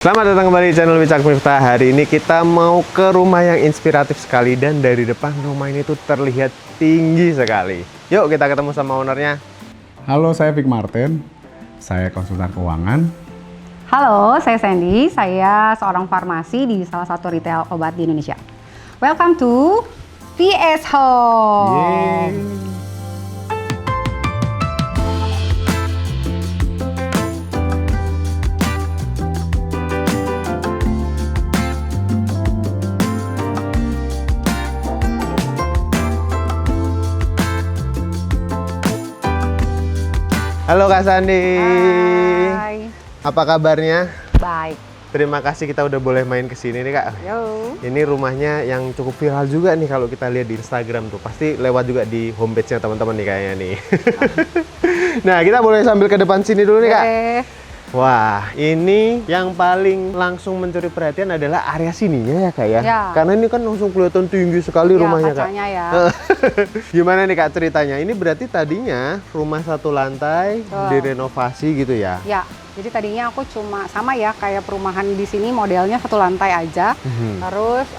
Selamat datang kembali di channel Wicak Miftah. Hari ini kita mau ke rumah yang inspiratif sekali. Dan dari depan rumah ini tuh terlihat tinggi sekali. Yuk kita ketemu sama ownernya. Halo, saya Vic Martin. Saya konsultan keuangan. Halo, saya Sandy. Saya seorang farmasi di salah satu retail obat di Indonesia. Welcome to VS Home. Yeay. Halo Kak Sandi. Hai. Apa kabarnya? Baik. Terima kasih kita udah boleh main ke sini nih Kak. Yo. Ini rumahnya yang cukup viral juga nih kalau kita lihat di Instagram tuh. Pasti lewat juga di homepage-nya teman-teman nih kayaknya nih. Nah, kita boleh sambil ke depan sini dulu nih Kak. Wah, ini yang paling langsung mencuri perhatian adalah area sininya ya Kak ya? Ya. Karena ini kan langsung kelihatan tinggi sekali rumahnya Kak. Kacanya ya. Gimana nih Kak ceritanya? Ini berarti tadinya rumah satu lantai direnovasi gitu ya? Ya. Jadi tadinya aku cuma sama ya kayak perumahan di sini modelnya satu lantai aja. Terus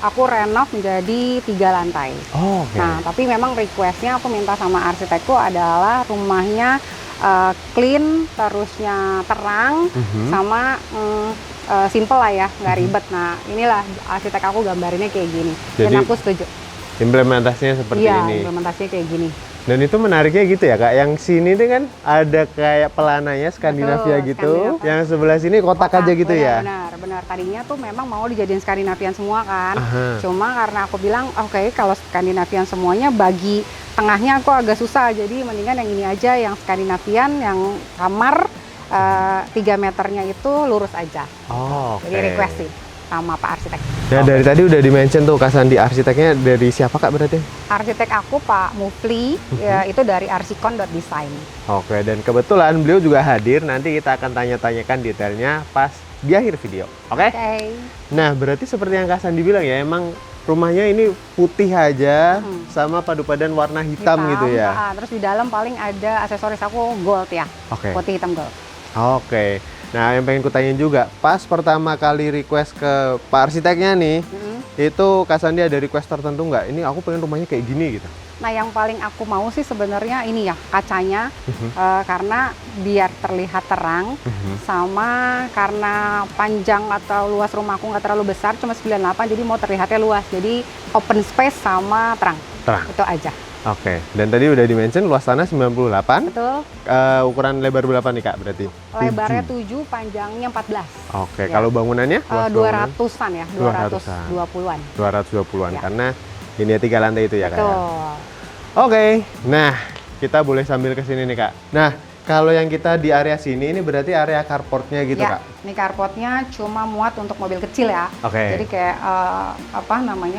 aku renov menjadi 3 lantai. Oh, oke. Nah, tapi memang requestnya aku minta sama arsitekku adalah rumahnya clean, terusnya terang, sama simple lah ya, nggak ribet. Nah, inilah arsitek aku gambarinnya kayak gini. Jadi, dan aku setuju. Implementasinya seperti Iya, ini. implementasinya kayak gini. Dan itu menariknya gitu ya Kak, yang sini tuh kan ada kayak pelananya Skandinavia Betul, gitu, Skandinavia. yang sebelah sini kotak aja gitu ya? Benar. Tadinya tuh memang mau dijadiin Skandinavian semua kan. Aha. Cuma karena aku bilang, oke, kalau Skandinavian semuanya bagi tengahnya aku agak susah. Jadi mendingan yang ini aja, yang Skandinavian, yang kamar 3 meternya itu lurus aja. Oh, oke. Jadi request sih sama Pak Arsitek. Ya dari tadi udah di-mention tuh Kak Sandi, arsiteknya dari siapa Kak berarti? Arsitek aku Pak Mufli, ya, itu dari arsikon.design. Oke, dan kebetulan beliau juga hadir, nanti kita akan tanya-tanyakan detailnya pas di akhir video, oke? Oke. Nah, berarti seperti yang Kak Sandi bilang ya, emang rumahnya ini putih aja sama padu padan warna hitam gitu ya? Terus di dalam paling ada aksesoris aku gold ya, Oke. putih hitam gold. Oke. Nah, yang pengen kutanyain juga, pas pertama kali request ke Pak Arsiteknya nih, itu Kak Sandi ada request tertentu nggak? Ini aku pengen rumahnya kayak gini gitu. Nah, yang paling aku mau sih sebenarnya ini ya, kacanya, karena biar terlihat terang, sama karena panjang atau luas rumahku nggak terlalu besar, cuma 98, jadi mau terlihatnya luas. Jadi open space sama terang. Terang. Itu aja. Oke. Dan tadi udah di-mention luas tanah 98. Betul. Ukuran lebar berapa nih Kak berarti? Lebarnya 7, panjangnya 14. Oke. Ya. Kalau bangunannya? Luas bangunan? 200-an ya, 200-an. 220-an. 220-an Ya. karena ini ya 3 lantai itu ya Kak. Ya? Betul. Oke. Nah, kita boleh sambil ke sini nih Kak. Nah, kalau yang kita di area sini ini berarti area carportnya gitu Ya, Kak? ini carportnya cuma muat untuk mobil kecil ya. Oke. Jadi kayak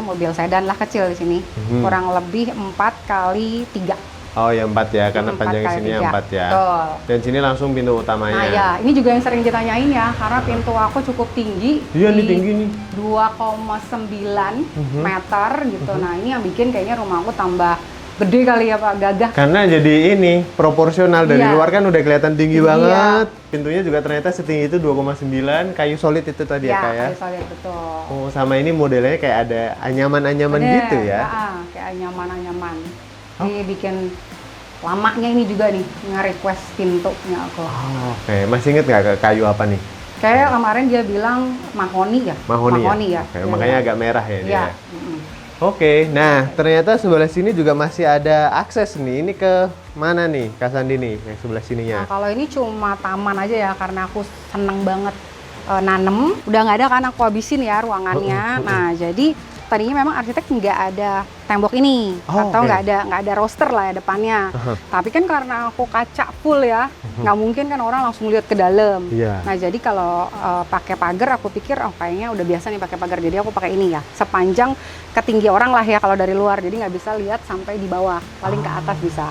mobil sedan lah kecil di sini. Kurang lebih 4 kali 3. Oh ya 4 ya, karena 4 panjangnya kali sini 3. 4 ya. Betul. Dan sini langsung pintu utamanya. Nah ya, ini juga yang sering ditanyain ya, karena pintu aku cukup tinggi. Iya, ini di tinggi nih. 2,9 meter gitu. Nah ini yang bikin kayaknya rumah aku tambah gede kali ya Pak, gagah. Karena jadi ini proporsional dari Iya. luar kan udah kelihatan tinggi Iya. banget. Pintunya juga ternyata setinggi itu 2,9, kayu solid itu tadi ya Kak ya. kayu solid, betul. Oh, sama ini modelnya kayak ada anyaman-anyaman Bener, gitu ya. kayak anyaman-anyaman. Ini bikin lamanya ini juga nih, nge-request pintunya aku. Oh, oke, masih inget nggak ke kayu apa nih? Kayak kemarin dia bilang mahoni ya? Mahoni ya? Oke, Dia makanya bilang. agak merah ya dia. Iya. Oke, nah ternyata sebelah sini juga masih ada akses nih. Ini ke mana nih Kak Sandi nih, yang sebelah sininya? Nah, kalau ini cuma taman aja ya, karena aku seneng banget nanem. Udah nggak ada kan aku habisin ya ruangannya. Nah, jadi tadinya memang arsitek nggak ada tembok ini, atau oke. nggak ada roster lah ya depannya. Tapi kan karena aku kaca full ya, nggak mungkin kan orang langsung lihat ke dalam. Iya. Nah, jadi kalau pakai pagar, aku pikir kayaknya udah biasa nih pakai pagar. Jadi aku pakai ini ya, sepanjang ketinggi orang lah ya kalau dari luar. Jadi nggak bisa lihat sampai di bawah, paling ke atas bisa.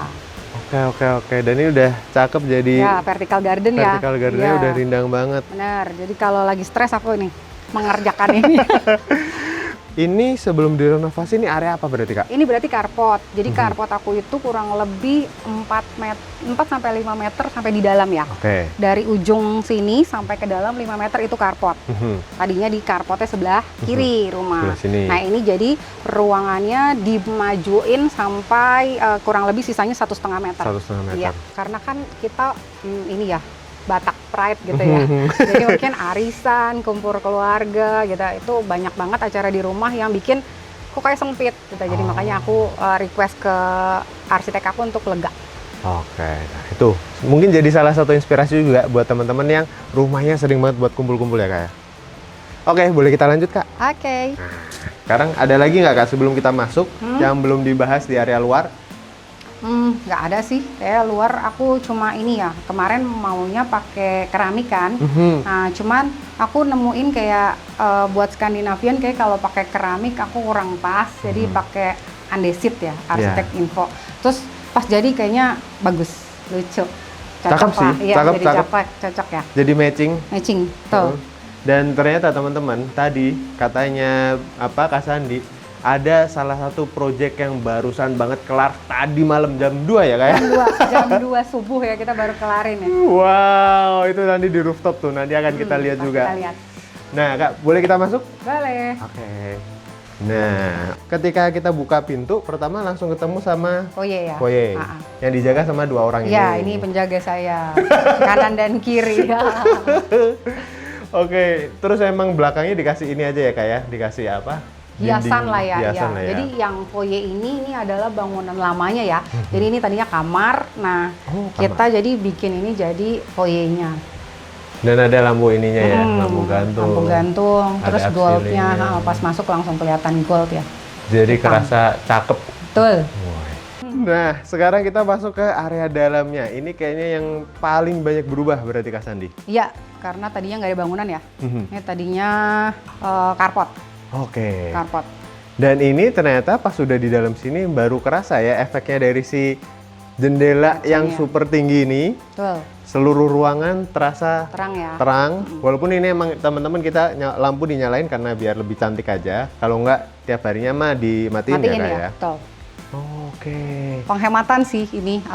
Oke. Dan ini udah cakep jadi Ya, vertical garden ya. vertical gardennya Ya, udah rindang banget. benar. Jadi kalau lagi stres aku nih mengerjakan ini. Ini sebelum direnovasi ini area apa berarti Kak? Ini berarti carport. Jadi carport aku itu kurang lebih 4 sampai 5 meter sampai di dalam ya. Oke. Dari ujung sini sampai ke dalam 5 meter itu carport. Tadinya di carportnya sebelah kiri rumah. Sebelah sini. Nah ini jadi ruangannya dimajuin sampai kurang lebih sisanya 1,5 meter. 1,5 meter. Iya, karena kan kita ini ya Batak Pride gitu ya. Jadi mungkin arisan, kumpul keluarga gitu. Itu banyak banget acara di rumah yang bikin kok kayak sempit gitu. Jadi makanya aku request ke arsitek aku untuk lega. Oke, nah itu mungkin jadi salah satu inspirasi juga buat teman-teman yang rumahnya sering banget buat kumpul-kumpul ya Kak ya. Oke, boleh kita lanjut Kak? Oke. Sekarang ada lagi nggak Kak sebelum kita masuk yang belum dibahas di area luar? Nggak ada sih, kayak luar aku cuma ini ya, kemarin maunya pakai keramik kan. Nah cuman aku nemuin kayak buat Skandinavian kayak kalau pakai keramik aku kurang pas, jadi pakai andesit ya, arsitek info. Terus pas jadi kayaknya bagus, lucu, Cakep sih, lah. Iya, cakep, jadi cakep. cocok ya, Jadi matching. tuh. Dan ternyata teman-teman tadi katanya Kak Sandi ada salah satu project yang barusan banget kelar tadi malam jam 2 ya Kak ya? Jam 2 subuh ya kita baru kelarin ya. Wow, itu nanti di rooftop tuh, nanti akan kita lihat juga. Kita lihat. Nah Kak, boleh kita masuk? Boleh. Oke. Nah, ketika kita buka pintu, pertama langsung ketemu sama Foyer ya. foyer, yang dijaga sama 2 orang Ya, ini. ini penjaga saya, kanan dan kiri. Oke, terus emang belakangnya dikasih ini aja ya Kak ya? Dikasih apa? Hiasan Dinding lah ya, hiasan lah ya. Jadi yang foyer ini adalah bangunan lamanya ya. Jadi ini tadinya kamar. Nah, kita jadi bikin ini jadi foyernya. Dan ada lampu ininya ya, lampu gantung. Lampu gantung, Ada terus up goldnya ceiling-nya. pas masuk langsung kelihatan gold ya. Jadi kerasa cakep. Betul. Nah, sekarang kita masuk ke area dalamnya. Ini kayaknya yang paling banyak berubah berarti Kak Sandi. Iya, karena tadinya nggak ada bangunan ya. Ini tadinya carport. Oke. Carport. Dan ini ternyata pas sudah di dalam sini baru kerasa ya efeknya dari si jendela yang super tinggi ini. Betul. Seluruh ruangan terasa Terang ya. terang. Walaupun ini emang teman-teman kita lampu dinyalain karena biar lebih cantik aja. Kalau enggak tiap harinya mah dimatiin Matiin Kak ya. Betul. Oke. Penghematan sih ini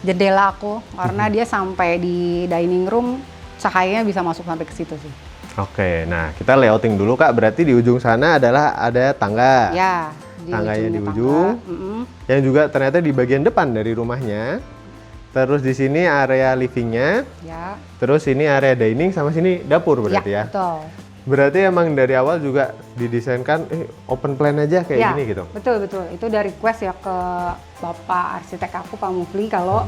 jendela aku karena dia sampai di dining room cahayanya bisa masuk sampai ke situ sih. Oke, nah kita layouting dulu Kak. Berarti di ujung sana adalah ada tangga. Ya. Tangganya di ujungnya ujung. tangga. Yang juga ternyata di bagian depan dari rumahnya. Terus di sini area livingnya. Ya. Terus ini area dining sama sini dapur berarti ya. Betul. Berarti emang dari awal juga didesainkan open plan aja kayak Ya, gini gitu. betul. Itu dari request ya ke Bapak arsitek aku Pak Mufli kalau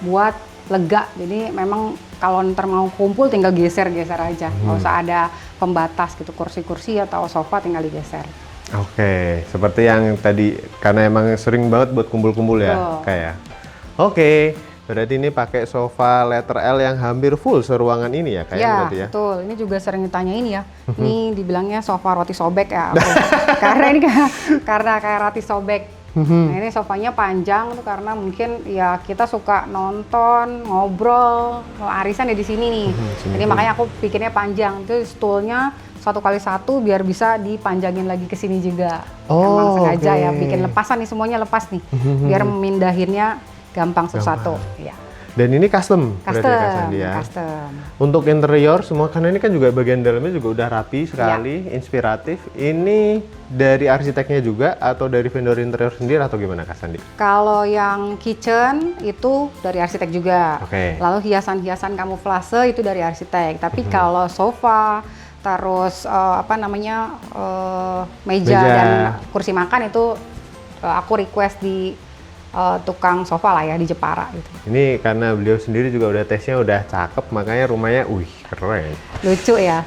buat lega. Jadi memang kalau ntar mau kumpul tinggal geser-geser aja. Nggak usah ada pembatas gitu, kursi-kursi atau sofa tinggal digeser. Oke, seperti yang tadi karena emang sering banget buat kumpul-kumpul ya, Betul. kayak. Oke, berarti ini pakai sofa letter L yang hampir full seruangan ini ya, kayak berarti ya. Betul. Ini juga sering ditanyain ya. Ini dibilangnya sofa roti sobek ya. Karena ini karena kayak roti sobek. Nah ini sofanya panjang tuh karena mungkin ya kita suka nonton, ngobrol, arisan ya di sini nih. Jadi makanya aku bikinnya panjang. Itu stoolnya 1x1 biar bisa dipanjangin lagi ke sini juga. Emang sengaja ya bikin lepasan nih, semuanya lepas nih. Biar memindahinnya gampang satu-satu. Ya. Dan ini custom, berarti ya, Kak Sandi ya. Custom. Untuk interior semua, karena ini kan juga bagian dalamnya juga udah rapi sekali, inspiratif. Ini dari arsiteknya juga atau dari vendor interior sendiri atau gimana Kak Sandi? Kalau yang kitchen itu dari arsitek juga. Oke. Lalu hiasan-hiasan kamuflase itu dari arsitek. Tapi kalau sofa, terus meja dan kursi makan itu aku request di tukang sofa lah ya di Jepara gitu. Ini karena beliau sendiri juga udah tesnya udah cakep, makanya rumahnya, keren. Lucu ya.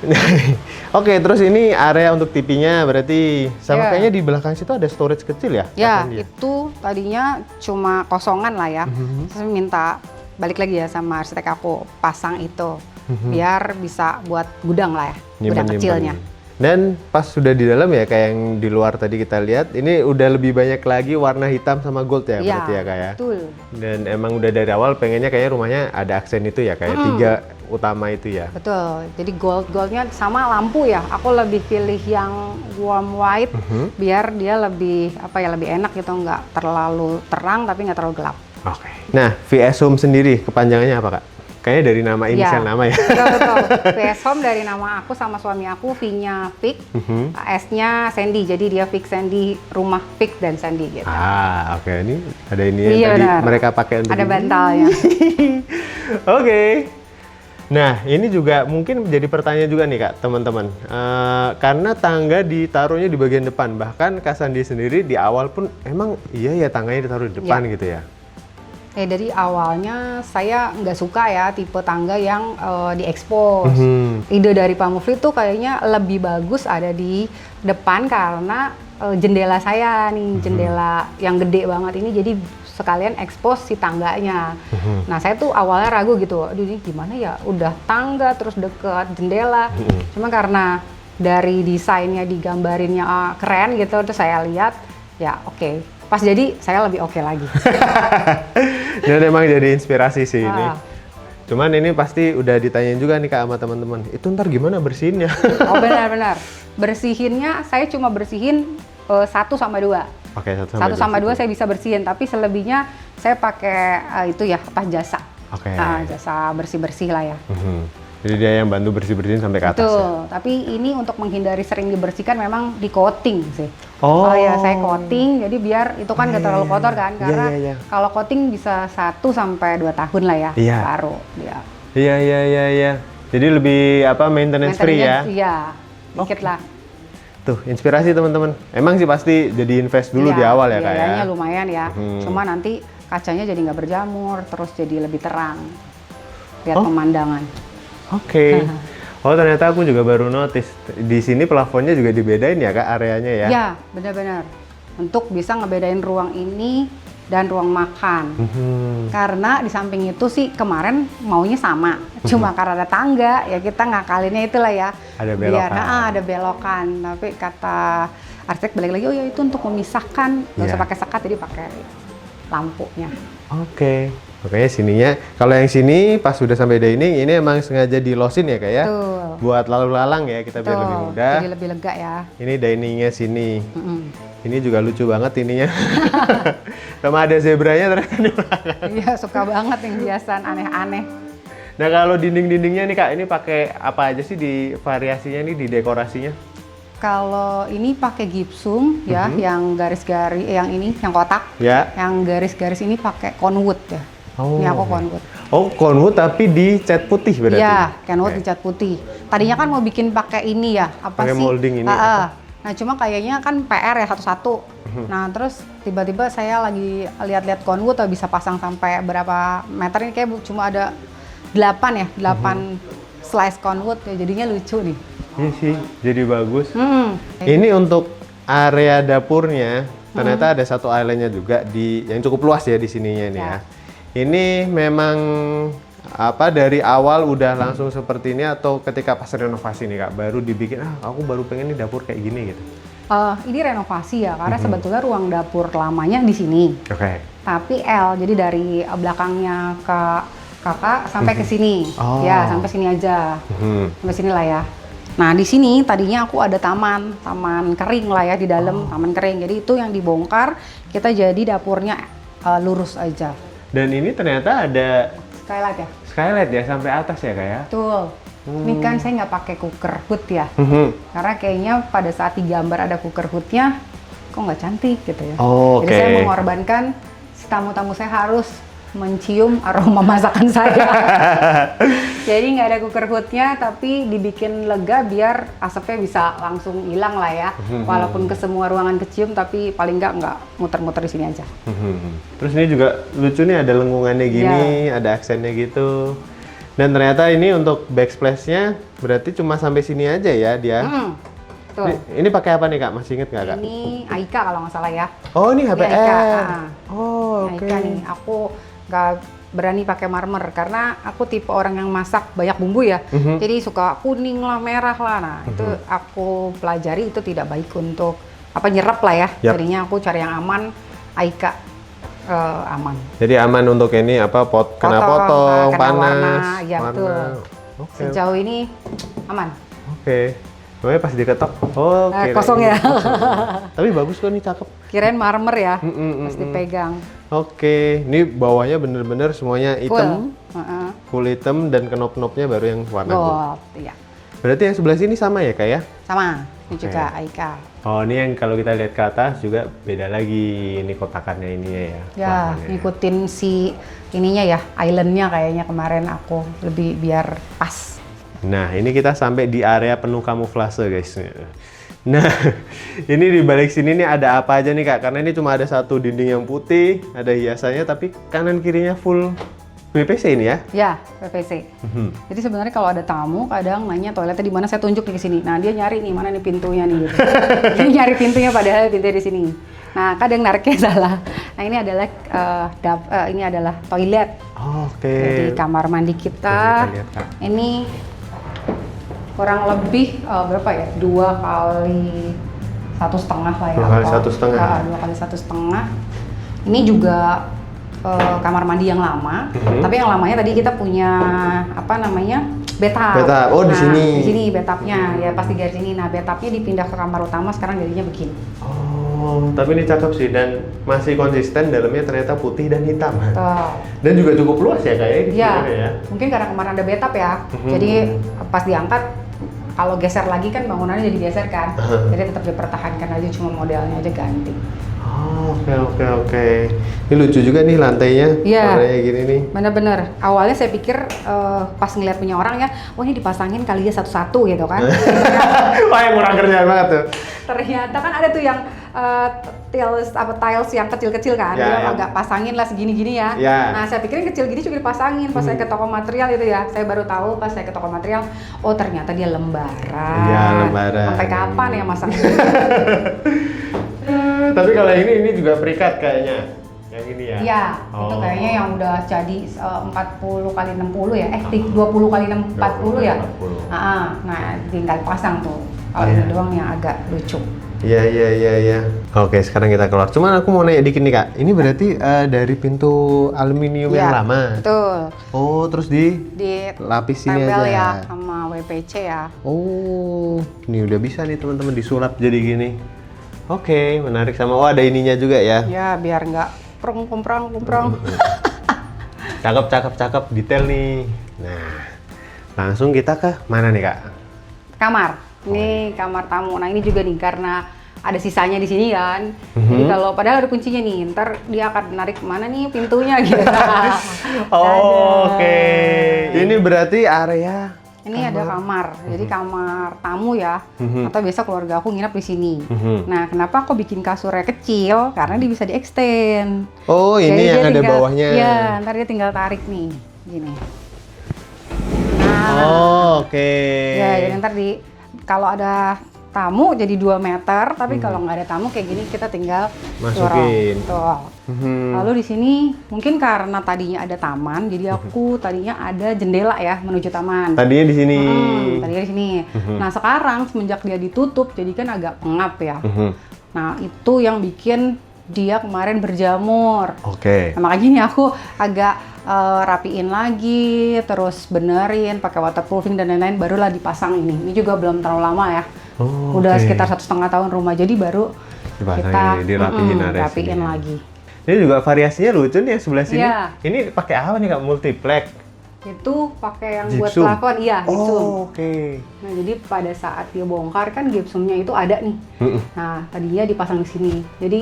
Oke, terus ini area untuk TV-nya berarti sama kayaknya di belakang situ ada storage kecil ya? Ya, Kak Sandi? itu tadinya cuma kosongan lah ya. Terus minta balik lagi ya sama arsitek aku pasang itu biar bisa buat gudang lah ya, gudang Nyimpen-nyimpen. kecilnya. Dan pas sudah di dalam ya kayak yang di luar tadi kita lihat, ini udah lebih banyak lagi warna hitam sama gold ya berarti ya Kak ya? Betul. Dan emang udah dari awal pengennya kayaknya rumahnya ada aksen itu ya kayak 3 utama itu ya? Betul, jadi goldnya sama lampu ya, aku lebih pilih yang warm white biar dia lebih lebih enak gitu, nggak terlalu terang tapi nggak terlalu gelap. Oke. Nah, VS Home sendiri kepanjangannya apa Kak? Kayaknya dari nama inisial nama ya? Betul. VS Home dari nama aku sama suami aku, V-nya Vic, S-nya Sandy, jadi dia Vic Sandy, rumah Vic dan Sandy gitu. Oke. Ini ada ini yang tadi mereka pakai untuk ada bantalnya. Oke. Nah, ini juga mungkin jadi pertanyaan juga nih Kak, teman-teman. Karena tangga ditaruhnya di bagian depan, bahkan Kak Sandi sendiri di awal pun emang iya ya tangganya ditaruh di depan gitu ya? Dari awalnya saya nggak suka ya tipe tangga yang diekspos. Ide dari Pak Mufli tuh kayaknya lebih bagus ada di depan karena jendela saya nih, jendela yang gede banget ini, jadi sekalian ekspos si tangganya. Nah saya tuh awalnya ragu gitu, aduh ini gimana ya, udah tangga terus deket jendela. Cuma karena dari desainnya digambarinnya keren gitu, terus saya lihat ya oke. Pas jadi saya lebih oke lagi. Dan emang jadi inspirasi sih ini. Cuman ini pasti udah ditanyain juga nih Kak sama teman-teman. Itu ntar gimana bersihinnya? Oh benar-benar. Bersihinnya saya cuma bersihin 1 sama 2. Oke, 1 sama 2 saya bisa bersihin, tapi selebihnya saya pakai itu ya jasa. Oke. Jasa bersih-bersih lah ya. Jadi dia yang bantu bersih-bersihin sampai ke atas. Betul, tapi ini untuk menghindari sering dibersihkan memang di coating sih. Oh ya saya coating, jadi biar itu kan nggak terlalu kotor kan, karena kalau coating bisa 1 sampai 2 tahun lah ya, baru dia. Iya. Jadi lebih maintenance free ya? Iya, dikit lah. Tuh, inspirasi teman-teman. Emang sih pasti jadi invest dulu di awal ya Kak ya? Biayanya lumayan ya, cuma nanti kacanya jadi nggak berjamur, terus jadi lebih terang. Lihat pemandangan. Oke. Oh ternyata aku juga baru notice di sini plafonnya juga dibedain ya Kak areanya ya? Iya benar-benar untuk bisa ngebedain ruang ini dan ruang makan. Karena di samping itu sih kemarin maunya sama, cuma karena ada tangga ya kita ngakalinnya itulah ya. Ada belokan. Ada belokan. Tapi kata arsitek balik lagi, oh ya itu untuk memisahkan, nggak usah pakai sekat jadi pakai lampunya. Oke. Makanya sininya, kalau yang sini pas sudah sampai dining, ini emang sengaja dilosin ya Kak ya? Betul. Buat lalu lalang ya, kita biar lebih mudah. Jadi lebih lega ya. Ini diningnya sini. Ini juga lucu banget ininya. Sama ada zebranya ternyata di belakang. Iya, suka banget yang hiasan aneh-aneh. Nah kalau dinding-dindingnya nih Kak, ini pakai apa aja sih di variasinya nih, di dekorasinya? Kalau ini pakai gipsum ya, yang garis-garis, yang ini, yang kotak. Ya. Yang garis-garis ini pakai conwood ya. Ini aku conwood. Oh, conwood tapi dicat putih berarti? Iya, conwood dicat putih. Tadinya kan mau bikin pakai ini ya, pakai molding ini. Nah, cuma kayaknya kan PR ya satu-satu. Nah, terus tiba-tiba saya lagi lihat-lihat conwood bisa pasang sampai berapa meter ini, kayak cuma ada 8 ya, 8 slice conwood ya, jadinya lucu nih. Iya sih, jadi bagus. Ini untuk area dapurnya, ternyata ada satu islandnya juga yang cukup luas ya di sininya nih ya. Ini memang dari awal udah langsung seperti ini atau ketika pas renovasi nih Kak, baru dibikin, aku baru pengen nih dapur kayak gini gitu? Ini renovasi ya, karena sebetulnya ruang dapur lamanya di sini. Oke. Tapi L, jadi dari belakangnya ke kakak sampai ke sini. Ya, sampai sini aja. Sampai sini lah ya. Nah, di sini tadinya aku ada taman kering lah ya di dalam, taman kering. Jadi itu yang dibongkar, kita jadi dapurnya lurus aja. Dan ini ternyata ada skylight ya? Skylight ya, sampai atas ya Kak ya? Betul. Ini kan saya nggak pakai cooker hood ya. Karena kayaknya pada saat digambar ada cooker hoodnya, kok nggak cantik gitu ya. Jadi saya mengorbankan si tamu-tamu saya harus mencium aroma masakan saya. Jadi nggak ada cooker hoodnya, tapi dibikin lega biar asapnya bisa langsung hilang lah ya. Walaupun ke semua ruangan kecium, tapi paling nggak muter-muter di sini aja. Terus ini juga lucu nih, ada lengkungannya gini, ada aksennya gitu. Dan ternyata ini untuk backsplash-nya berarti cuma sampai sini aja ya dia. Tuh. Ini pakai apa nih Kak? Masih inget nggak Kak? Ini Aika kalau nggak salah ya. Oh ini HPR. Aika nih, aku nggak berani pakai marmer karena aku tipe orang yang masak banyak bumbu ya. Jadi suka kuning lah, merah lah. Nah, itu aku pelajari itu tidak baik untuk nyerap lah ya. Yap. Jadinya aku cari yang aman, Aika aman. Jadi aman untuk ini kena potong, kena panas, warna, ya warna. betul. Oke. Sejauh ini aman. Oke. Pokoknya pas diketok, Kosong ya. Tapi bagus kok, nih cakep. Kirain marmer ya, pas dipegang. Oke, ini bawahnya bener-bener semuanya hitam, full hitam dan knop-knopnya baru yang warna gold. Gold, iya. Berarti yang sebelah sini sama ya kak ya? Sama, ini juga Aika. Oh, ini yang kalau kita lihat ke atas juga beda lagi, ini kotakannya ininya ya. Ya, warnanya. ngikutin si ininya ya, islandnya kayaknya kemarin aku lebih biar pas. Nah, ini kita sampai di area penuh kamuflase guys. Nah, ini di balik sini nih ada apa aja nih kak? Karena ini cuma ada satu dinding yang putih, ada hiasannya, tapi kanan kirinya full PVC ini ya? Ya, PVC. Jadi sebenarnya kalau ada tamu kadang nanya toiletnya di mana, saya tunjuk nih ke sini. Nah, dia nyari nih mana nih pintunya nih gitu. Dia nyari pintunya padahal pintunya di sini. Nah, kadang nariknya salah. Nah, ini adalah toilet. Oke. Jadi kamar mandi kita. Lihat, Kak. Ini kurang lebih berapa ya? 2 kali 1,5 lah ya. 2 kali 1,5. 2 kali 1,5. Ini juga kamar mandi yang lama, tapi yang lamanya tadi kita punya bathtub. Bathtub. Oh, di sini. Di sini bathtubnya ya pas di garis ini. Nah, bathtubnya dipindah ke kamar utama, sekarang jadinya begini. Oh, tapi ini cakep sih dan masih konsisten, dalamnya ternyata putih dan hitam. Tuh. Dan juga cukup luas ya kayaknya di Ya, sini ya. mungkin karena kemarin ada bathtub ya. Jadi pas diangkat, kalau geser lagi kan bangunannya jadi geser kan. Jadi tetap dipertahankan aja, cuma modelnya aja ganti. Oh, oke. Ini lucu juga nih lantainya, warnanya gini nih. Bener-bener. Awalnya saya pikir pas ngeliat punya orang ya, ini dipasangin kali ya satu-satu gitu kan. Wah, yang kurang kerjaan banget tuh. Ternyata kan ada tuh yang tiles yang kecil-kecil kan, dia agak pasangin lah segini-gini ya. Nah, saya pikirin kecil gini juga dipasangin. Pas saya ke toko material itu ya, saya baru tahu pas saya ke toko material, oh ternyata dia lembaran. Iya, lembaran. Sampai kapan ya masang? Tapi kalau ini juga perikat kayaknya. Yang ini ya? Iya, itu kayaknya yang udah jadi 40 kali 60 ya, 20 kali 40 ya. Nah, tinggal pasang tuh. Kalau ini doang yang agak lucu. Iya. Oke, sekarang kita keluar. Cuman aku mau nanya dikit nih kak, ini berarti dari pintu aluminium yang lama? Betul. Oh, terus di lapis ini aja? Ya, sama WPC ya. Oh, ini udah bisa nih teman-teman disulap jadi gini. Oke, menarik sama. Oh, ada ininya juga ya? Ya, biar nggak kumprang. Cakep, detail nih. Nah, langsung kita ke mana nih kak? Kamar. Ini kamar tamu. Nah, ini juga nih karena ada sisanya di sini kan. Jadi kalau padahal ada kuncinya nih, ntar dia akan menarik mana nih pintunya gitu. Oke. Ini berarti area. Ini ada kamar, jadi kamar tamu ya, atau biasa keluarga aku nginep di sini. Nah, kenapa aku bikin kasurnya kecil? Karena dia bisa di-extend. Oh, ini jadi yang ada bawahnya. Iya, ntar dia tinggal tarik nih, gini. Oke. Ya, jadi ntar kalau ada tamu jadi 2 meter, tapi kalau nggak ada tamu kayak gini kita tinggal masukin. Tuh. Lalu di sini mungkin karena tadinya ada taman, jadi aku tadinya ada jendela ya menuju taman. Tadinya di sini. Tadinya di sini. Nah, sekarang semenjak dia ditutup, jadi kan agak pengap ya. Nah, itu yang bikin dia kemarin berjamur. Oke. Nah, makanya ini aku agak rapiin lagi, terus benerin, pakai waterproofing dan lain-lain, barulah dipasang ini. Ini juga belum terlalu lama ya. Udah sekitar 1,5 tahun rumah, jadi baru kita rapiin lagi. Ini juga variasinya lucu nih sebelah sini. Iya. Ini pakai apa nih kak? Multiplex? Itu pakai yang Gypsum. buat plafon, iya gypsum. Oke. Nah, jadi pada saat dia bongkar kan gypsumnya itu ada nih. Nah, tadinya dipasang di sini. Jadi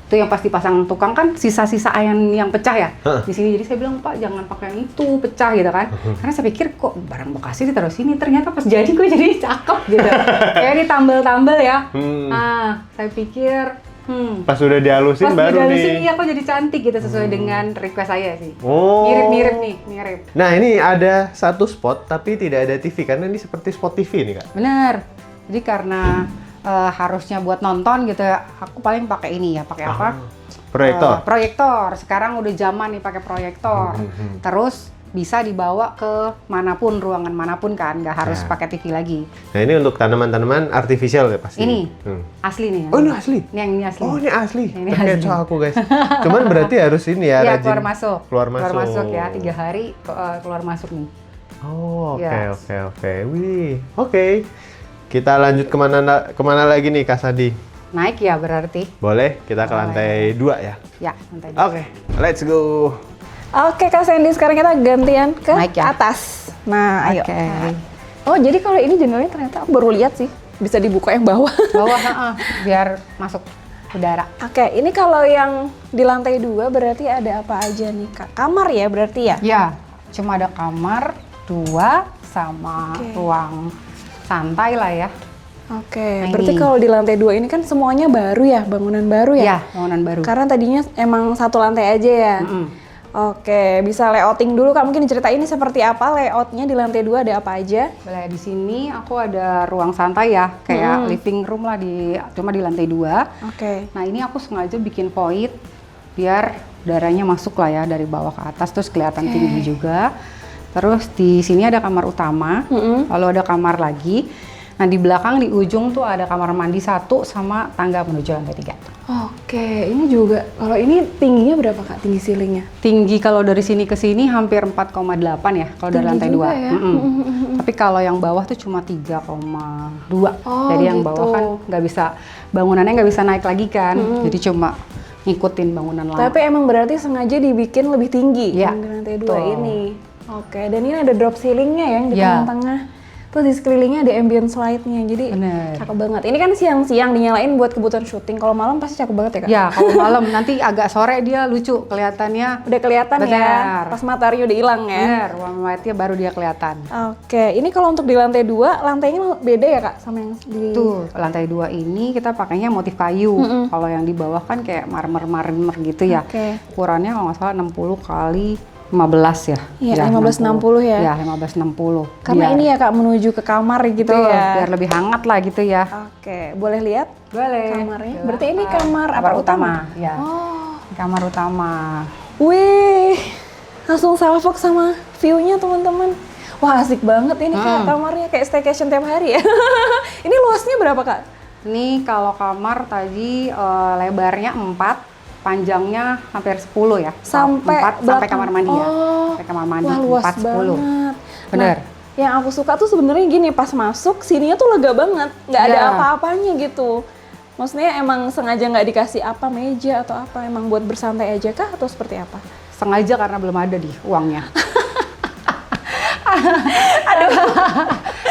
itu yang pas dipasang tukang kan sisa-sisa iron yang pecah ya di sini. Jadi saya bilang, Pak jangan pakai yang itu pecah gitu kan. Karena saya pikir kok barang bekasnya ditaruh sini. Ternyata pas jadi gue jadi cakep gitu. Kayak ditambel-tambel ya. Nah, saya pikir pas udah dihalusin baru nih. Iya, kok jadi cantik gitu sesuai dengan request saya sih. Oh. Mirip. Nah, ini ada satu spot tapi tidak ada TV karena ini seperti spot TV nih kak. Bener. Jadi karena harusnya buat nonton gitu ya, aku paling pakai ini ya, pakai apa? Proyektor? Proyektor. Sekarang udah zaman nih pakai proyektor. Terus bisa dibawa ke manapun, ruangan manapun kan, nggak harus pakai TV lagi. Nah ini untuk tanaman-tanaman artifisial ya pasti? Ini asli nih. Oh ini asli? Ini asli. Oh ini asli? Ini Terkecoh aku guys. Cuman berarti harus ini ya, Iya, rajin keluar masuk ya, 3 hari keluar masuk nih. Oh oke Yes. oke. Wih, oke. Kita lanjut kemana lagi nih Kak Sadi? Naik ya berarti? Boleh, kita ke lantai 2 ya? Ya, lantai Oke, let's go. Oke Kak Sandy, sekarang kita gantian ke Naik ya? atas. Nah, ayo. Oke. Oh, jadi kalau ini jendelanya ternyata aku baru lihat sih, bisa dibuka yang bawah. Bawah, biar masuk udara. Oke, ini kalau yang di lantai 2 berarti ada apa aja nih Kak? Kamar ya berarti ya? Ya, cuma ada kamar 2 sama ruang santai lah ya. Oke, Nah, berarti ini. kalau di lantai 2 ini kan semuanya baru ya, bangunan baru ya? Ya, bangunan baru. Karena tadinya emang satu lantai aja ya? Oke, bisa layouting dulu Kak, mungkin diceritain ini seperti apa layoutnya di lantai 2 ada apa aja? Boleh, di sini aku ada ruang santai ya, kayak living room lah cuma di lantai 2. Oke. Nah ini aku sengaja bikin void biar udaranya masuk lah ya dari bawah ke atas, terus kelihatan tinggi juga. Terus di sini ada kamar utama, lalu ada kamar lagi. Nah di belakang di ujung tuh ada kamar mandi 1 sama tangga menuju lantai 3. Oke, ini juga, kalau ini tingginya berapa Kak, tinggi ceilingnya? Tinggi kalau dari sini ke sini hampir 4,8 ya kalau dari lantai 2. juga ya? Tapi kalau yang bawah tuh cuma 3,2. Oh, Jadi yang gitu. bawah kan nggak bisa, bangunannya nggak bisa naik lagi kan. Jadi cuma ngikutin bangunan lama. Tapi emang berarti sengaja dibikin lebih tinggi Iya, yang di lantai 2 betul. ini. Oke, dan ini ada drop ceilingnya ya yang di Iya. tengah-tengah. Terus di sekelilingnya ada ambient light-nya, jadi Bener. cakep banget. Ini kan siang-siang dinyalain buat kebutuhan syuting. Kalau malam pasti cakep banget ya Kak? Ya kalau malam nanti agak sore dia lucu kelihatannya. Udah kelihatan ya, Bener. pas matahari udah hilang ya. Bener, warm white-nya baru dia kelihatan. Oke, ini kalau untuk di lantai 2, lantainya beda ya Kak sama yang di... Tuh, lantai 2 ini kita pakainya motif kayu. Kalau yang di bawah kan kayak marmer gitu ya. Oke. Ukurannya kalau nggak salah 60 kali 15 ya. Iya, 15-60 ya. Ya, 15-60. Karena ini ya Kak menuju ke kamar gitu Tuh, ya. biar lebih hangat lah gitu ya. Oke, boleh lihat? Boleh. Kamarnya. Berarti ini kamar apa utama? Ya. Oh. Kamar utama. Wih, langsung salfok sama view-nya teman-teman. Wah asik banget ini Kak, kamarnya kayak staycation tiap hari ya. Ini luasnya berapa Kak? Ini kalau kamar tadi lebarnya 4, panjangnya hampir 10 ya. Sampai 4 sampai belakang. kamar mandi ya. Oh. Sampai kamar mandi Wah luas 4, 10. banget. Bener. Nah, yang aku suka tuh sebenarnya gini, pas masuk sininya tuh lega banget, nggak ada Iya. apa-apanya gitu. Maksudnya emang sengaja nggak dikasih apa meja atau apa, emang buat bersantai aja kah atau seperti apa? Sengaja karena belum ada di uangnya.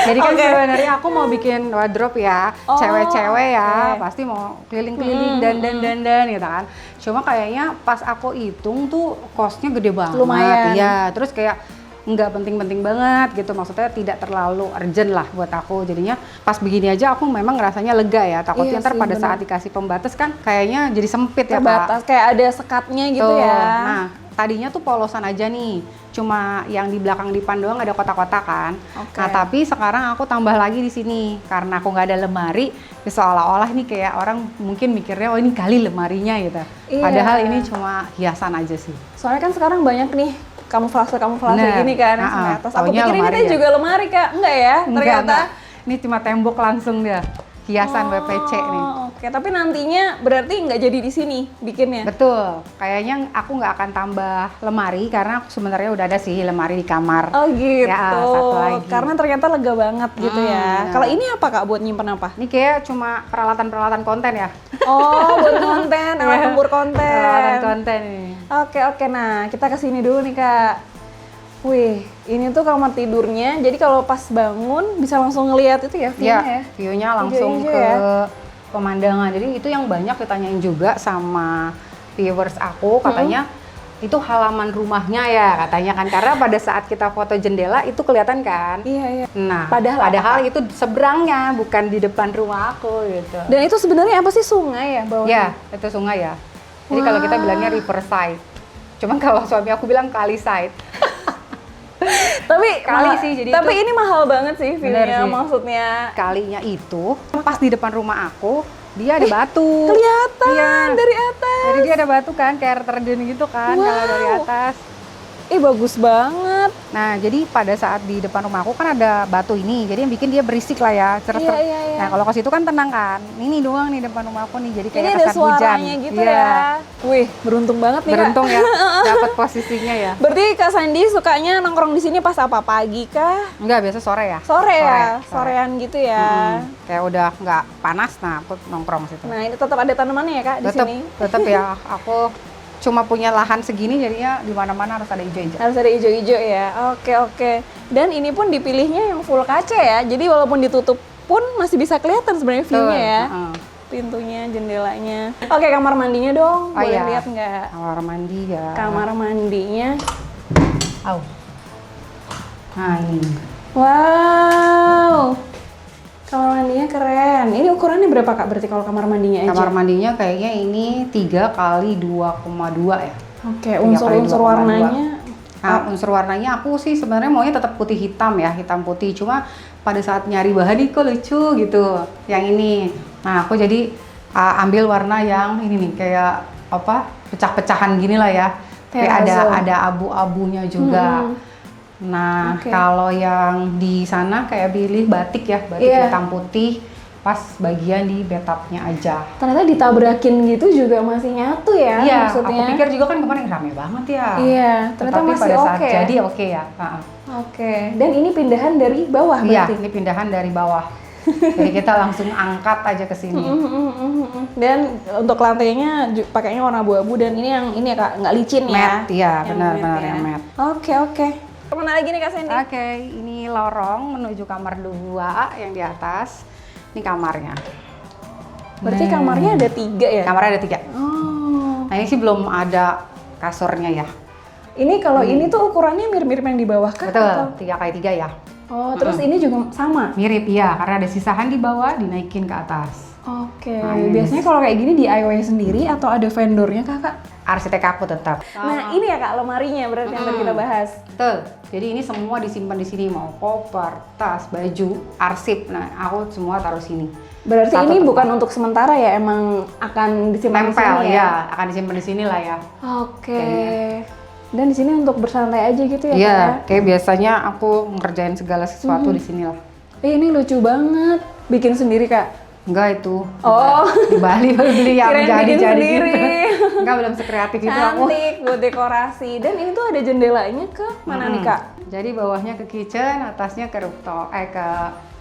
Jadi kan sebenarnya aku mau bikin wardrobe ya, Oh, cewek-cewek ya, oke. pasti mau keliling-keliling dan gitu kan. Cuma kayaknya pas aku hitung tuh costnya gede banget. Lumayan. Iya, terus kayak nggak penting-penting banget gitu, maksudnya tidak terlalu urgent lah buat aku. Jadinya pas begini aja aku memang rasanya lega ya, takutnya Iya ntar sih, pada bener. saat dikasih pembatas kan kayaknya jadi sempit ya Kak. Terbatas, kayak ada sekatnya gitu Tuh. ya. Nah, tadinya tuh polosan aja nih, cuma yang di belakang dipan doang ada kotak-kotak kan. Oke. Nah, tapi sekarang aku tambah lagi di sini karena aku nggak ada lemari, ya seolah-olah nih kayak orang mungkin mikirnya oh ini kali lemarinya gitu. Iya. Padahal ini cuma hiasan aja sih. Soalnya kan sekarang banyak nih kamuflase Bener. gini kan yang Ah, sampai atas. Aku taunya pikir ini lemari teh ya. juga lemari Kak, enggak ya? Ternyata. Enggak. Ini cuma tembok langsung dia, hiasan WPC nih. Oke, tapi nantinya berarti nggak jadi di sini bikinnya? Betul, kayaknya aku nggak akan tambah lemari karena aku sebenarnya udah ada sih lemari di kamar. Oh gitu. Ya, satu lagi. Karena ternyata lega banget gitu ya. ya. Kalau ini apa Kak buat nyimpen apa? Ini kayak cuma peralatan-peralatan konten ya. Oh, buat konten, alat tempur konten. Peralatan konten ini. Oke, nah kita ke sini dulu nih Kak. Wih, ini tuh kamar tidurnya. Jadi kalau pas bangun bisa langsung ngelihat itu ya view-nya ya. View-nya langsung Hijau-hijau ke ya. pemandangan. Jadi itu yang banyak ditanyain juga sama viewers aku, katanya itu halaman rumahnya ya katanya kan. Karena pada saat kita foto jendela itu kelihatan kan. Iya. Nah, Padahal padahal itu seberangnya, bukan di depan rumah aku gitu. Dan itu sebenarnya apa sih, sungai ya bawahnya? Ya, itu sungai ya. Jadi kalau kita bilangnya riverside. Cuman kalau suami aku bilang kali side. Tapi Kali sih, jadi tapi itu- ini mahal banget sih Bener view-nya, sih. maksudnya. Kalinya itu pas di depan rumah aku dia ada batu. Kelihatan Iya. dari atas. Jadi dia ada batu kan, kayak terjun gitu kan Wow. kalau dari atas. Ih, bagus banget. Nah, jadi pada saat di depan rumah aku kan ada batu ini, jadi yang bikin dia berisik lah ya. Iya, iya, iya. Nah, kalau ke situ kan tenang kan. Ini doang nih depan rumah aku nih, jadi kayak Ini ada kesan hujan. suaranya gitu Iya. ya. Wih, beruntung banget nih, Kak. Beruntung ya, dapat posisinya ya. Berarti Kak Sandi sukanya nongkrong di sini pas apa? Pagi kah? Enggak, biasa sore ya. Sore ya? Sore. Sorean gitu ya. Kayak udah nggak panas, nah aku nongkrong situ. Nah, ini tetap ada tanamannya ya, Kak, di Tetep, sini? tetep ya. Aku cuma punya lahan segini, jadinya di mana-mana harus ada hijau-hijau. Harus ada hijau-hijau ya. Oke, oke. Dan ini pun dipilihnya yang full kaca ya. Jadi walaupun ditutup pun masih bisa kelihatan sebenarnya view-nya ya. Heeh. Pintunya, jendelanya. Oke, kamar mandinya dong. Oh, Boleh iya. lihat nggak? Kamar mandi ya. Kamar mandinya. Au. Nah ini. Wow. Kamar mandinya keren. Ini ukurannya berapa, Kak? Berarti kalau kamar mandinya aja? Kamar mandinya kayaknya ini 3 kali 2,2 ya. Oke, 3 kali unsur-unsur 2,2. warnanya. Nah, unsur warnanya aku sih sebenarnya maunya tetap putih hitam ya, hitam putih. Cuma pada saat nyari bahan nih kok lucu gitu. Yang ini. Nah, aku jadi ambil warna yang ini nih kayak apa? Pecah-pecahan gini lah ya. Kayak Terrazzo. ada abu-abunya juga. Nah, Oke. kalau yang di sana kayak pilih batik ya, batik Iya. hitam putih pas bagian di bathtubnya aja. Ternyata ditabrakin gitu juga masih nyatu ya, Iya, maksudnya. aku pikir juga kan kemarin rame banget ya. Iya, ternyata Tetapi masih pada saat oke ya? jadi oke ya. Ha-ha. Oke, dan ini pindahan dari bawah Iya, berarti? ini pindahan dari bawah. Jadi kita langsung angkat aja ke sini. Dan untuk lantainya pakainya warna abu-abu dan ini yang ini ya Kak, nggak licin ya? Matte, iya, Yang benar-benar matte ya. yang matte. Oke, oke. Kemana lagi nih Kak Sandy? Oke, ini lorong menuju kamar 2 yang di atas. Ini kamarnya. Berarti kamarnya ada 3 ya? Kamarnya ada 3. Oh. Nah, ini sih belum ada kasurnya ya. Ini kalau ini tuh ukurannya mirip-mirip yang di bawah kan? Betul, 3 kali 3 ya. Oh, terus ini juga sama? Mirip ya, karena ada sisahan di bawah dinaikin ke atas. Oke, Nah, ini biasanya kalau kayak gini DIY sendiri atau ada vendornya Kakak? Arsitek aku tetap. Nah, ini ya Kak, lemarinya berarti yang tadi kita bahas. Betul. Jadi ini semua disimpan di sini, mau koper, tas, baju, arsip. Nah, aku semua taruh sini. Berarti Satu ini tempat. bukan untuk sementara ya, emang akan disimpan di Nempel sini ya, akan disimpan di sini lah ya. Oke. Dan di sini untuk bersantai aja gitu ya, Iya, Kak? kayak biasanya aku ngerjain segala sesuatu di sini lah. Ini lucu banget. Bikin sendiri, Kak? Enggak itu. Oh. Di Bali baru beli yang Kirain bikin jadi-jadi sendiri. gitu. Enggak, belum sekreatif itu aku. Cantik buat dekorasi. Dan ini tuh ada jendelanya ke mana nih, Kak? Jadi bawahnya ke kitchen, atasnya ke rooftop, ke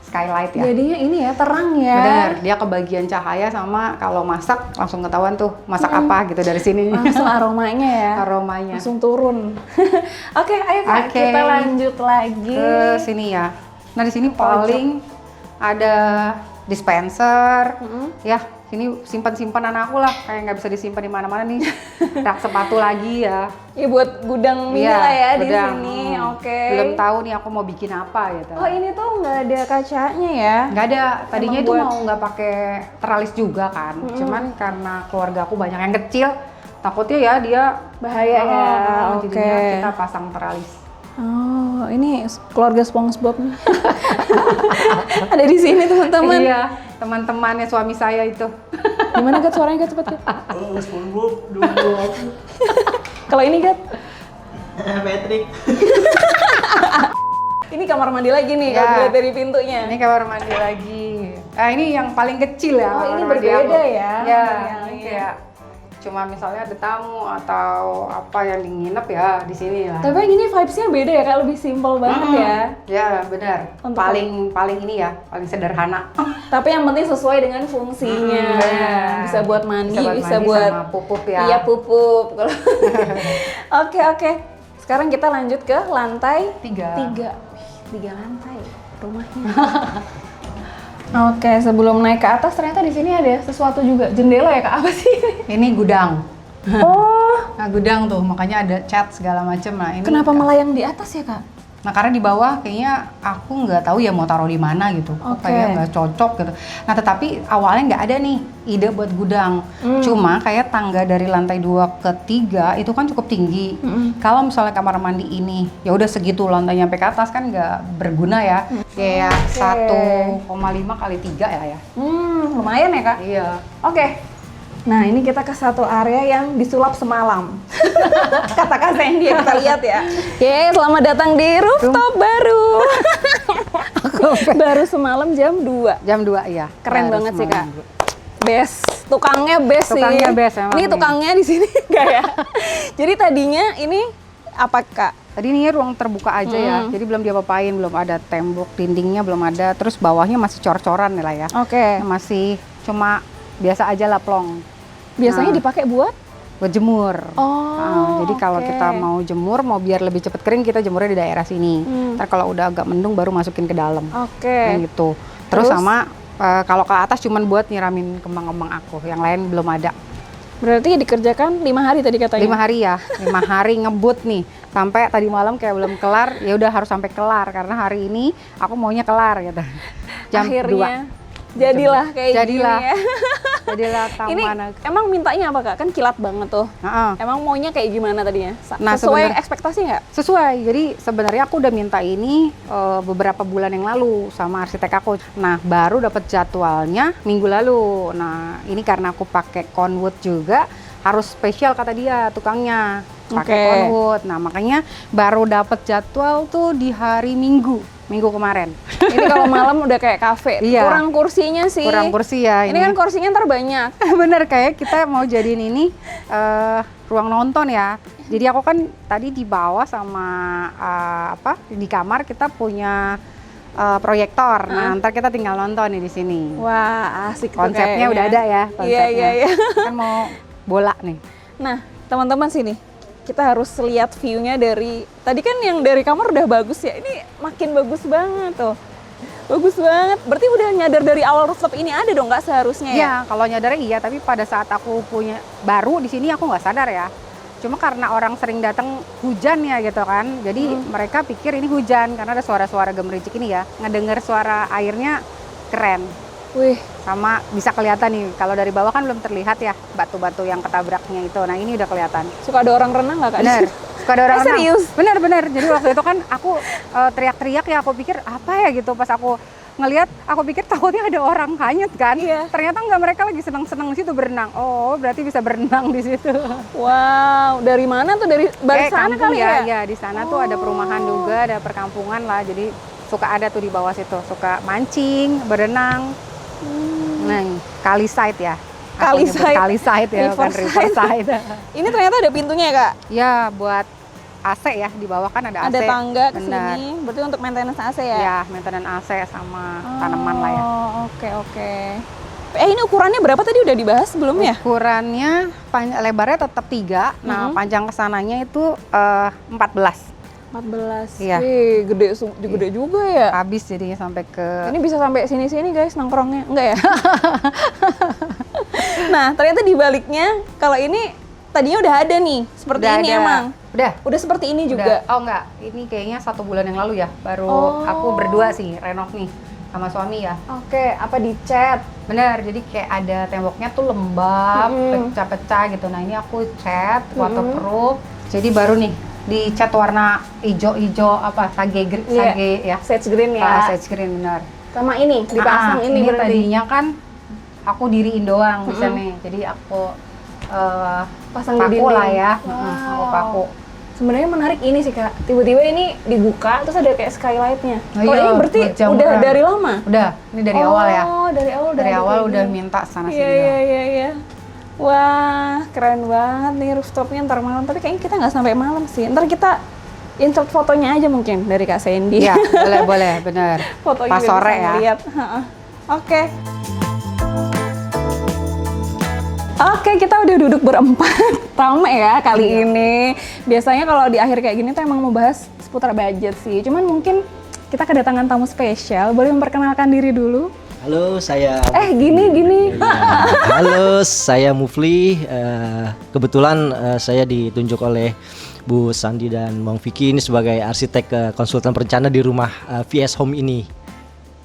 skylight ya. Jadinya ini ya, terang ya. Bener, dia kebagian cahaya sama kalau masak langsung ketahuan tuh masak apa gitu dari sini. Langsung aromanya ya. Aromanya. Langsung turun. Oke, ayo Kak, Oke. kita lanjut lagi. Ke sini ya. Nah, di sini paling ada dispenser. Ya, sini simpan-simpanan aku lah, kayak nggak bisa disimpan di mana-mana nih. Rak sepatu lagi ya. Ya buat gudang mini Iya, lah ya di gudang. sini. Oke. Belum tahu nih aku mau bikin apa gitu. Oh, ini tuh nggak ada kacanya ya? Nggak ada, tadinya Emang itu buat- mau nggak pakai teralis juga kan. Cuman karena keluarga aku banyak yang kecil, takutnya ya dia Bahaya ya. Jadinya Oke. kita pasang teralis. Oh, ini keluarga SpongeBob nih. Ada di sini teman-teman. Iya, teman-temannya suami saya itu. Gimana Gat suaranya Gat cepet Gat? Oh, SpongeBob, dulu aku. Kalau ini Gat? Patrick. Ini kamar mandi lagi nih Ya. kalau dilihat dari pintunya. Ini kamar mandi lagi. Nah, ini yang paling kecil ya. Oh, kamar ini mandi berbeda aku. ya, Ya, dari yang ini ini. kayak cuma misalnya ada tamu atau apa yang nginep ya di sini lah. Tapi yang ini vibes-nya beda ya, Kak, lebih simple banget ya. Ya, benar. Untuk- Paling ini ya, paling sederhana. Tapi yang penting sesuai dengan fungsinya. benar. Bisa buat mandi, bisa mandi buat sama pupuk ya. Iya, pupup. Kalau Oke, oke. Sekarang kita lanjut ke lantai 3. 3 lantai rumahnya. Oke, sebelum naik ke atas ternyata di sini ada sesuatu juga. Jendela ya, Kak? Apa sih ini? Ini gudang. Oh, Nah, gudang tuh, makanya ada cat segala macam. Nah, ini kenapa melayang di atas ya, Kak? Nah karena di bawah kayaknya aku nggak tahu ya mau taruh di mana gitu, Oke. kayak nggak cocok gitu. Nah tetapi awalnya nggak ada nih ide buat gudang, cuma kayak tangga dari lantai 2 ke 3 itu kan cukup tinggi. Kalau misalnya kamar mandi ini ya udah segitu lantainya sampai ke atas kan nggak berguna ya, kayak 1,5 kali 3 ya. Lumayan ya kak. Iya. Oke. Nah ini kita ke satu area yang disulap semalam. Kata Kak Sandy ya, kita lihat ya. Oke, selamat datang di rooftop baru. Baru semalam jam 2. Jam 2 ya. Keren Baru banget sih kak. semalam. Best, tukangnya best sih. Tukangnya best emang Ini nih. tukangnya di sini enggak ya? Jadi tadinya ini apa kak? Tadi ini ruang terbuka aja ya, jadi belum diapa-apain, belum ada tembok, dindingnya belum ada, terus bawahnya masih cor-coran nih lah ya. Oke. Masih cuma biasa aja lah plong. Biasanya Nah. dipakai buat? Buat jemur. Oh. Jadi kalau oke. kita mau jemur, mau biar lebih cepet kering, kita jemurnya di daerah sini. Ntar kalau udah agak mendung baru masukin ke dalam. Oke. Kayak gitu. Terus sama kalau ke atas cuman buat nyiramin kembang-kembang aku, yang lain belum ada. Berarti dikerjakan 5 hari tadi katanya? 5 hari ya, 5 hari ngebut nih. Sampai tadi malam kayak belum kelar, ya udah harus sampai kelar karena hari ini aku maunya kelar gitu. Jam Akhirnya 2. jadilah kayak Jadilah. gini ya. Jadilah Ini taman. emang mintanya apa kak? Kan kilat banget tuh. Heeh. Emang maunya kayak gimana tadinya? Nah, Sesuai sebenar- ekspektasi nggak? Sesuai, jadi sebenarnya aku udah minta ini beberapa bulan yang lalu sama arsitek aku. Nah, baru dapat jadwalnya minggu lalu. Nah, ini karena aku pakai conwood juga, harus spesial kata dia tukangnya, pakai Oke. conwood. Nah, makanya baru dapat jadwal tuh di hari Minggu kemarin. Ini kalau malam udah kayak kafe. Iya. Kurang kursinya sih. Kurang kursi ya Ini kan kursinya ntar banyak. Bener, kayak kita mau jadiin ini ruang nonton ya. Jadi aku kan tadi di bawah sama di kamar kita punya proyektor. Nah, ntar kita tinggal nonton nih di sini. Wah asik tuh Konsepnya kayaknya. udah ada ya konsepnya. Iya. Kan mau bola nih. Nah teman-teman sini. Kita harus lihat view-nya dari, tadi kan yang dari kamar udah bagus ya, ini makin bagus banget tuh. Bagus banget, berarti udah nyadar dari awal rooftop ini ada dong nggak seharusnya ya? Iya, kalau nyadar iya, tapi pada saat aku punya baru di sini aku nggak sadar ya. Cuma karena orang sering datang hujan ya gitu kan, jadi mereka pikir ini hujan karena ada suara-suara gemericik ini ya. Ngedenger suara airnya keren. Wih, Sama bisa kelihatan nih, kalau dari bawah kan belum terlihat ya batu-batu yang ketabraknya itu. Nah ini udah kelihatan. suka ada orang renang nggak kak? Bener, suka ada orang renang. Serius? Bener. Jadi waktu itu kan aku teriak-teriak ya, aku pikir apa ya gitu. Pas aku ngelihat, aku pikir takutnya ada orang hanyut kan. Iya. Ternyata nggak, mereka lagi seneng-seneng di situ berenang. Oh berarti bisa berenang di situ. Wow, dari mana tuh? Dari balik Kayak sana kampung kali ya? Iya, di sana tuh ada perumahan juga, ada perkampungan lah. Jadi suka ada tuh di bawah situ, suka mancing, berenang. Nah, kali side ya. Aku Kali nyebut side. Kali side ya, bukan Riverside. riverside. Ini ternyata ada pintunya ya kak? Ya, buat AC ya, di bawah kan ada AC. Ada tangga ke Benar. sini, berarti untuk maintenance AC ya? Ya, maintenance AC sama tanaman lah ya. Oh, oke. Ini ukurannya berapa tadi udah dibahas belum ya? Ukurannya lebarnya tetap 3, nah panjang kesananya itu 14. 14. Iya. Wih, gede juga ya. Habis jadinya sampai ke Ini bisa sampai sini-sini guys nongkrongnya, enggak ya? Nah, ternyata di baliknya kalau ini tadinya udah ada nih, seperti Udah ini ada. emang. Udah seperti ini Udah. juga. Oh enggak, ini kayaknya 1 bulan yang lalu ya, baru Oh. aku berdua sih renov nih sama suami ya. Oke, apa dicat? Bener, jadi kayak ada temboknya tuh lembab, pecah-pecah gitu. Nah ini aku cat, waterproof. Jadi baru nih dicat warna hijau-hijau apa, sage ya. Sage green Ah, ya. sage green bener. Sama ini dipasang ini berarti. tadinya kan aku diriin doang bisa nih. Jadi aku Pasang di paku dinding. lah ya. Wow. Aku paku. Sebenarnya menarik ini sih kak. Tiba-tiba ini dibuka terus ada kayak skylightnya. Oh Kalau iya, ini berarti buat jamuran. udah dari lama. Udah, ini dari awal ya. Oh, dari awal udah. Dari ada awal kayak udah gini. minta sana sini. Iya. Wah, keren banget nih rooftopnya ntar malam. Tapi kayaknya kita nggak sampai malam sih. Ntar kita insert fotonya aja mungkin dari Kak Sandy. Iya, boleh, bener. Fotonya Pas biar sore bisa ya. ngeliat. Oke. Oke, kita udah duduk berempat. Rame ya kali ini. Biasanya kalau di akhir kayak gini tuh emang mau bahas seputar budget sih. Cuman mungkin kita kedatangan tamu spesial. Boleh memperkenalkan diri dulu? Halo, saya Gini. Halo, saya Mufli. Kebetulan saya ditunjuk oleh Bu Sandi dan Bang Vicky ini sebagai arsitek konsultan perencana di rumah VS Home ini.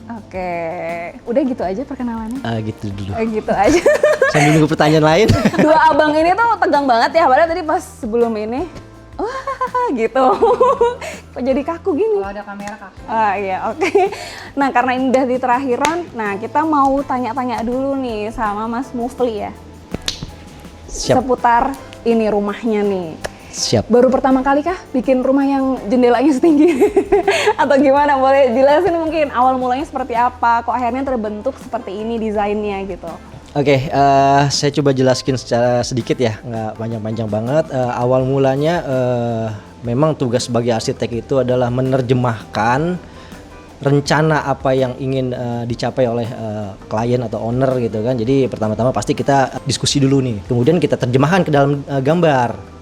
Oke, udah gitu aja perkenalannya. Gitu dulu. Gitu aja. Sambil nunggu pertanyaan lain. Dua abang ini tuh tegang banget ya, padahal tadi pas sebelum ini, wah gitu. Kok jadi kaku gini? Kalau ada kamera Kak. Ah iya, oke. Nah karena ini udah di terakhiran, nah kita mau tanya-tanya dulu nih sama Mas Mufli ya. Siap. Seputar ini rumahnya nih. Siap. Baru pertama kali kah bikin rumah yang jendelanya setinggi? Atau gimana? Boleh jelasin mungkin awal mulanya seperti apa? Kok akhirnya terbentuk seperti ini desainnya gitu? Oke, saya coba jelaskan secara sedikit ya, nggak panjang-panjang banget. Awal mulanya memang tugas sebagai arsitek itu adalah menerjemahkan rencana apa yang ingin dicapai oleh klien atau owner gitu kan. Jadi pertama-tama pasti kita diskusi dulu nih, kemudian kita terjemahkan ke dalam gambar.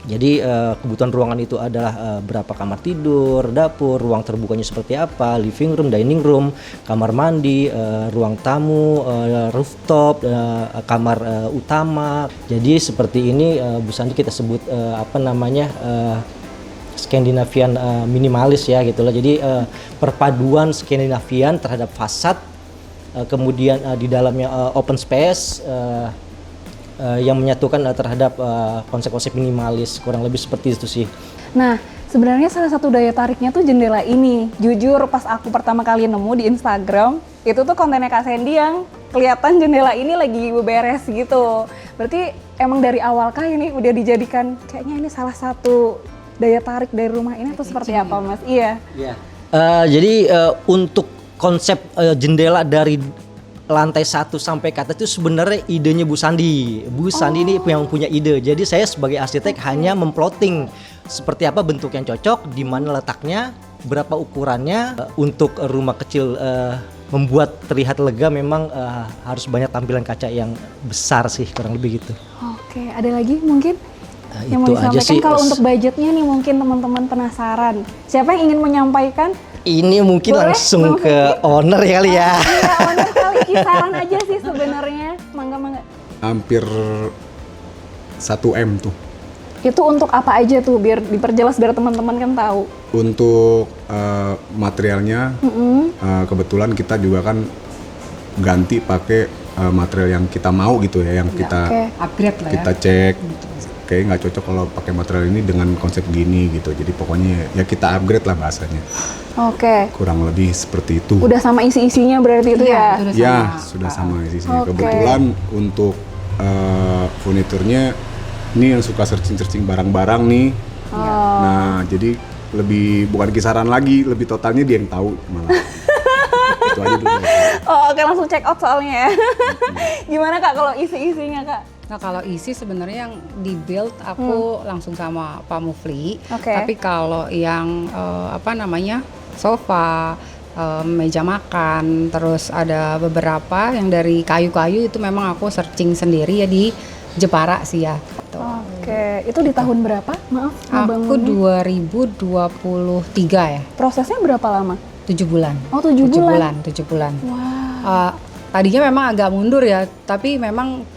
Jadi kebutuhan ruangan itu adalah berapa kamar tidur, dapur, ruang terbukanya seperti apa, living room, dining room, kamar mandi, ruang tamu, rooftop, kamar utama. Jadi seperti ini Bu Sandi kita sebut Skandinavian minimalis ya gitu loh. Jadi perpaduan Skandinavian terhadap fasad, kemudian di dalamnya open space. Yang menyatukan terhadap konsep-konsep minimalis, kurang lebih seperti itu sih. Nah, sebenarnya salah satu daya tariknya tuh jendela ini. Jujur pas aku pertama kali nemu di Instagram, itu tuh kontennya Kak Sandy yang kelihatan jendela ini lagi beberes gitu. Berarti emang dari awal kah ini udah dijadikan kayaknya ini salah satu daya tarik dari rumah ini atau seperti apa Mas? Iya. Jadi untuk konsep jendela dari lantai 1 sampai ke atas itu sebenarnya idenya Bu Sandi. Bu Sandi ini yang punya ide. Jadi saya sebagai arsitek hanya memplotting seperti apa bentuk yang cocok, di mana letaknya, berapa ukurannya. Untuk rumah kecil membuat terlihat lega memang harus banyak tampilan kaca yang besar sih, kurang lebih gitu. Oke, ada lagi mungkin yang mau Itu aja disampaikan? sih. Kalau untuk budgetnya nih mungkin teman-teman penasaran. Siapa yang ingin menyampaikan? Ini mungkin Boleh, langsung Bang ke owner ya kali ya. Iya, owner kali, kisaran aja sih sebenarnya. Mangga. Hampir 1M tuh. Itu untuk apa aja tuh biar diperjelas biar teman-teman kan tahu. Untuk materialnya, kebetulan kita juga kan ganti pakai material yang kita mau gitu ya, yang kita Upgrade lah ya. kita cek. Kayak nggak cocok kalau pakai material ini dengan konsep gini gitu. Jadi pokoknya ya kita upgrade lah bahasanya. Oke. Kurang lebih seperti itu. Udah sama isi-isinya berarti itu ya? Ya, sudah sama isinya. Oke. Kebetulan untuk furniturnya ini yang suka searching barang-barang nih. Nah, jadi lebih bukan kisaran lagi, lebih totalnya dia yang tahu malah. Itu aja dulu. Oh, oke langsung check out soalnya ya. Gimana Kak kalau isi-isinya Kak? Nah kalau isi sebenarnya yang di build aku langsung sama Pak Mufli. Oke. Tapi kalau yang sofa, meja makan, terus ada beberapa yang dari kayu-kayu itu memang aku searching sendiri ya di Jepara sih ya. Gitu. Oke, itu di tahun berapa? Maaf, Aku 2023 ya. Prosesnya berapa lama? 7 bulan. Oh, 7 bulan. 7 bulan. Wah. Tadinya memang agak mundur ya, tapi memang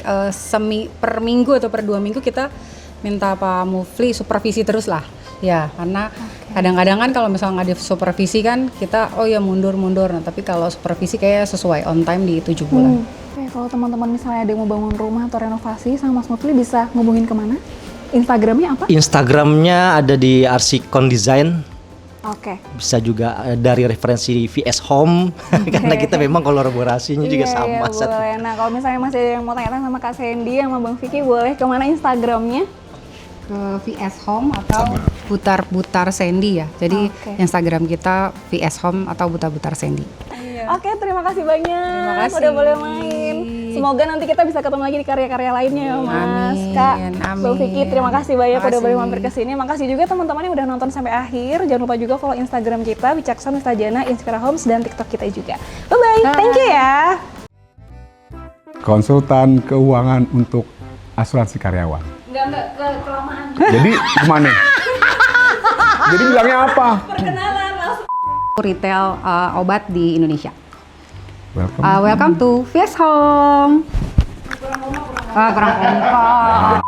per minggu atau per 2 minggu kita minta Pak Mufli supervisi terus lah. Ya, karena kadang-kadang kan kalau misalnya nggak di supervisi kan kita mundur. Nah, tapi kalau supervisi kayak sesuai on time di 7 bulan. Oke, kalau teman-teman misalnya ada yang mau bangun rumah atau renovasi sama Mas Mufli bisa ngubungin kemana? Instagramnya apa? Instagramnya ada di Arsikon Design. Oke. Bisa juga dari referensi VS Home karena kita memang kolaborasinya juga sama. Iya, boleh. Nah, kalau misalnya masih ada yang mau tanya-tanya sama Kak Sandy sama Bang Vicky, boleh kemana Instagramnya? Ke VS Home atau Butar-Butar Sandy ya. Jadi Instagram kita VS Home atau Butar-Butar Sandy. Oke, terima kasih banyak. Terima kasih. Udah boleh main. Semoga nanti kita bisa ketemu lagi di karya-karya lainnya ya, Mas. Amin, Kak, amin. Bang Vicky, terima kasih banyak udah Makasih. boleh mampir ke sini. Makasih juga teman-teman yang udah nonton sampai akhir. Jangan lupa juga follow Instagram kita, Wicakson Wistajana, Inspira Homes, dan TikTok kita juga. Bye-bye. Thank you ya. Konsultan keuangan untuk asuransi karyawan. Enggak, kelamaan. Jadi gimana? Jadi bilangnya apa? Perkenalan langsung. Retail obat di Indonesia. Welcome. Welcome to VS Home. Kurang kompak.